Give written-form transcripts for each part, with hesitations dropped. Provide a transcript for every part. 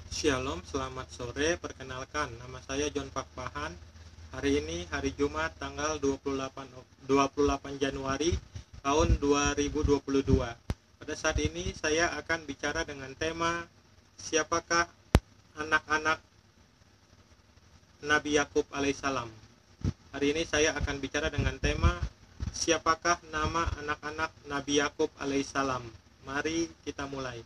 Shalom, selamat sore. Perkenalkan, nama saya John Pakpahan. Hari ini hari Jumat tanggal 28 Januari tahun 2022. Pada saat ini saya akan bicara dengan tema siapakah anak-anak Nabi Yakub alaihissalam. Hari ini saya akan bicara dengan tema siapakah nama anak-anak Nabi Yakub alaihissalam. Mari kita mulai.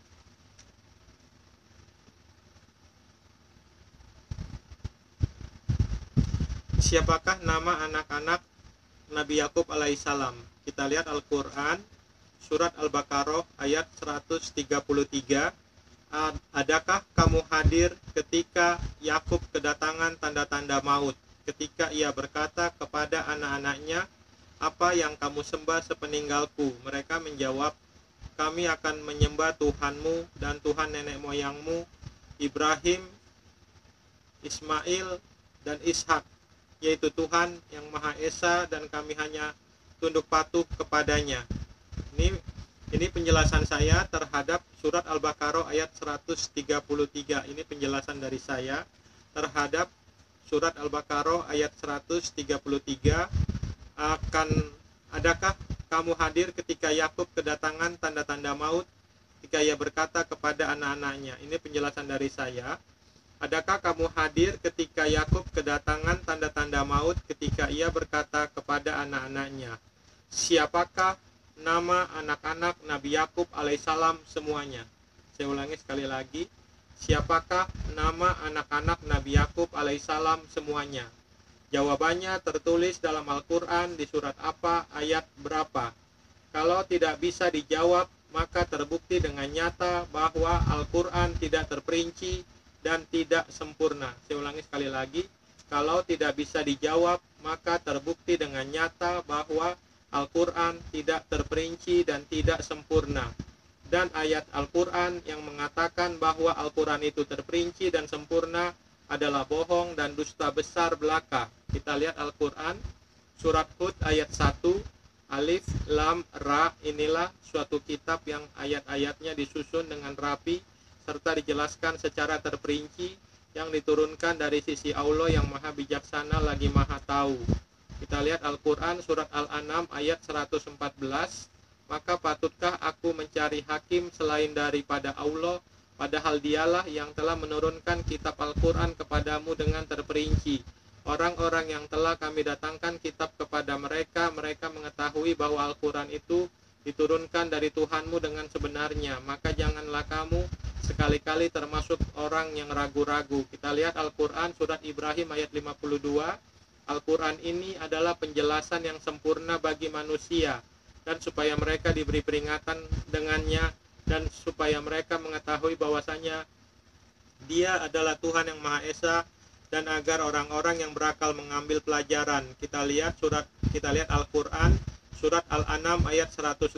Siapakah nama anak-anak Nabi Yakub alaihissalam? Kita lihat Al-Quran, surat Al-Baqarah ayat 133. Adakah kamu hadir ketika Yakub kedatangan tanda-tanda maut, ketika ia berkata kepada anak-anaknya, apa yang kamu sembah sepeninggalku? Mereka menjawab, kami akan menyembah Tuhanmu dan Tuhan nenek moyangmu, Ibrahim, Ismail, dan Ishak, yaitu Tuhan yang Maha Esa, dan kami hanya tunduk patuh kepadanya. Ini penjelasan saya terhadap surat Al-Baqarah ayat 133. Ini penjelasan dari saya terhadap surat Al-Baqarah ayat 133. Adakah kamu hadir ketika Yakub kedatangan tanda-tanda maut, ketika ia berkata kepada anak-anaknya? Ini penjelasan dari saya. Adakah kamu hadir ketika Yakub kedatangan tanda-tanda maut, ketika ia berkata kepada anak-anaknya, siapakah nama anak-anak Nabi Yakub alaihissalam semuanya? Saya ulangi sekali lagi, siapakah nama anak-anak Nabi Yakub alaihissalam semuanya? Jawabannya tertulis dalam Al-Quran di surat apa, ayat berapa. Kalau tidak bisa dijawab, maka terbukti dengan nyata bahwa Al-Quran tidak terperinci dan tidak sempurna. Saya ulangi sekali lagi, kalau tidak bisa dijawab, maka terbukti dengan nyata bahwa Al-Quran tidak terperinci dan tidak sempurna. Dan ayat Al-Quran yang mengatakan bahwa Al-Quran itu terperinci dan sempurna adalah bohong dan dusta besar belaka. Kita lihat Al-Quran, surat Hud ayat 1, Alif, Lam, Ra. Inilah suatu kitab yang ayat-ayatnya disusun dengan rapi, serta dijelaskan secara terperinci, yang diturunkan dari sisi Allah yang maha bijaksana lagi maha tahu. Kita lihat Al-Quran surat Al-An'am ayat 114. Maka patutkah aku mencari hakim selain daripada Allah, padahal dialah yang telah menurunkan kitab Al-Quran kepadamu dengan terperinci. Orang-orang yang telah kami datangkan kitab kepada mereka, mereka mengetahui bahwa Al-Quran itu diturunkan dari Tuhanmu dengan sebenarnya. Maka janganlah kamu sekali-kali termasuk orang yang ragu-ragu. Kita lihat Al-Quran surat Ibrahim ayat 52. Al-Quran ini adalah penjelasan yang sempurna bagi manusia, dan supaya mereka diberi peringatan dengannya, dan supaya mereka mengetahui bahwasanya Dia adalah Tuhan yang Maha Esa, dan agar orang-orang yang berakal mengambil pelajaran. Kita lihat Al-Quran surat Al-An'am ayat 115.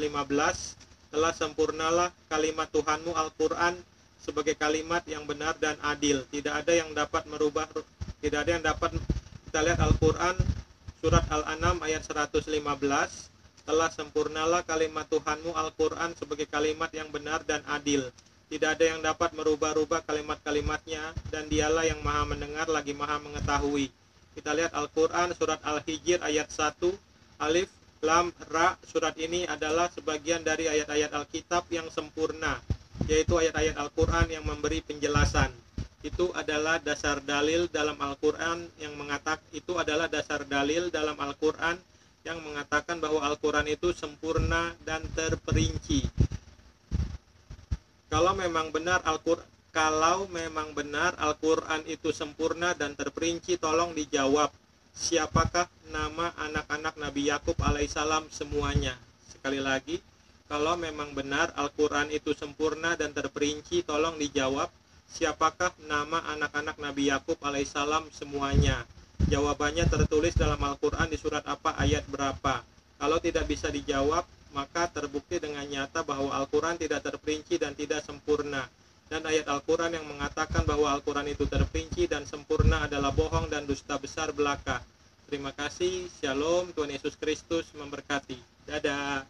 Telah sempurnalah kalimat Tuhanmu Al-Quran sebagai kalimat yang benar dan adil. Tidak ada yang dapat merubah, tidak ada yang dapat. Kita lihat Al-Quran surat Al-An'am ayat 115. Telah sempurnalah kalimat Tuhanmu Al-Quran sebagai kalimat yang benar dan adil. Tidak ada yang dapat merubah-rubah kalimat-kalimatnya, dan dialah yang maha mendengar lagi maha mengetahui. Kita lihat Al-Quran surat Al-Hijr ayat 1, Alif, Lam, Ra. Surat ini adalah sebagian dari ayat-ayat Alkitab yang sempurna, yaitu ayat-ayat Al-Quran yang memberi penjelasan. Itu adalah dasar dalil dalam Al-Quran yang mengatakan bahwa Al-Quran itu sempurna dan terperinci. Kalau memang benar Al-Quran itu sempurna dan terperinci, tolong dijawab, siapakah nama anak-anak Nabi Yakub alaihissalam semuanya? Sekali lagi, kalau memang benar Al-Quran itu sempurna dan terperinci, tolong dijawab, siapakah nama anak-anak Nabi Yakub alaihissalam semuanya? Jawabannya tertulis dalam Al-Quran di surat apa, ayat berapa. Kalau tidak bisa dijawab, maka terbukti dengan nyata bahwa Al-Quran tidak terperinci dan tidak sempurna. Dan ayat Al-Quran yang mengatakan bahwa Al-Quran itu terperinci dan sempurna adalah bohong dan dusta besar belaka. Terima kasih, Shalom, Tuhan Yesus Kristus memberkati. Dadah.